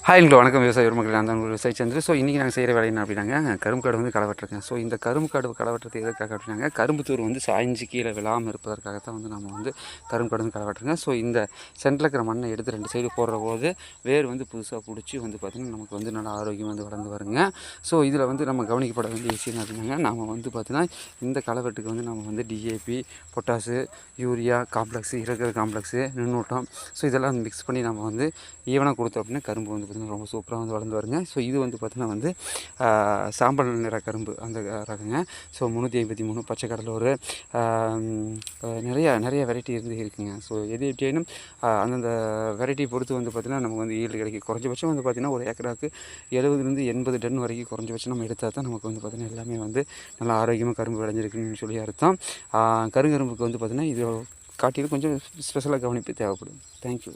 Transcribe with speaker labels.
Speaker 1: ஹாய்ங்களோ வணக்கம் விவசாய மக்கள். நான் தான் உங்கள் விவசாயி சந்திரு. ஸோ இன்றைக்கி நாங்கள் செய்கிற வேலை என்ன அப்படின்னாங்க, கரும்பு காடு வந்து களை வெட்டுறேங்க. ஸோ இந்த கரும்பு காடு களை வெட்டுறது எதுக்காக அப்படின்னாங்க, கரும்பு தூர் வந்து சாய்ஞ்சு கீழே விழாமல் இருப்பதற்காகத்தான் வந்து நம்ம வந்து கரும்பு காடு வந்து களை வெட்டுறோங்க. ஸோ இந்த சென்டரில் இருக்கிற மண்ணை எடுத்து 2 சைடு போடுற போது வேர் வந்து புதுசாக பிடிச்சி வந்து பார்த்திங்கன்னா நமக்கு வந்து நல்லா ஆரோக்கியம் வந்து வளர்ந்து வருங்க. ஸோ இதில் வந்து நம்ம கவனிக்கப்பட வேண்டிய விஷயம் அப்படின்னாங்க, நம்ம வந்து பார்த்திங்கன்னா இந்த களை வெட்டுக்கு வந்து நம்ம வந்து டிஏபி, பொட்டாசு, யூரியா காம்ப்ளெக்ஸு, இருக்கிற காம்ப்ளெக்ஸு, நுண்ணூட்டம், ஸோ இதெல்லாம் மிக்ஸ் பண்ணி நம்ம வந்து ஈவனாக கொடுத்தோம் அப்படின்னா கரும்பு வந்து பார்த்திங்கன்னா ரொம்ப சூப்பராக வந்து வளர்ந்து வருங்க. ஸோ இது வந்து பார்த்திங்கன்னா வந்து சாம்பல் நிற கரும்பு அந்த ரகங்க. ஸோ 353 பச்சை கடலூர், நிறைய வெரைட்டி இருக்குங்க. ஸோ எது எப்படினும் அந்தந்த வெரைட்டி பொறுத்து வந்து பார்த்திங்கன்னா நமக்கு வந்து ஈல்டு கிடைக்கும். குறைஞ்சபட்சம் வந்து பார்த்திங்கன்னா ஒரு ஏக்கராக்கு 70 80 டன் வரைக்கும் குறைஞ்சபட்சம் நம்ம எடுத்தால் தான் நமக்கு வந்து பார்த்திங்கன்னா எல்லாமே வந்து நல்லா ஆரோக்கியமாக கரும்பு விளைஞ்சிருக்குன்னு சொல்லி அர்த்தம். கருங்கரும்புக்கு வந்து பார்த்திங்கன்னா இது காட்டிலும் கொஞ்சம் ஸ்பெஷலாக கவனிப்பு தேவைப்படும். தேங்க்யூ.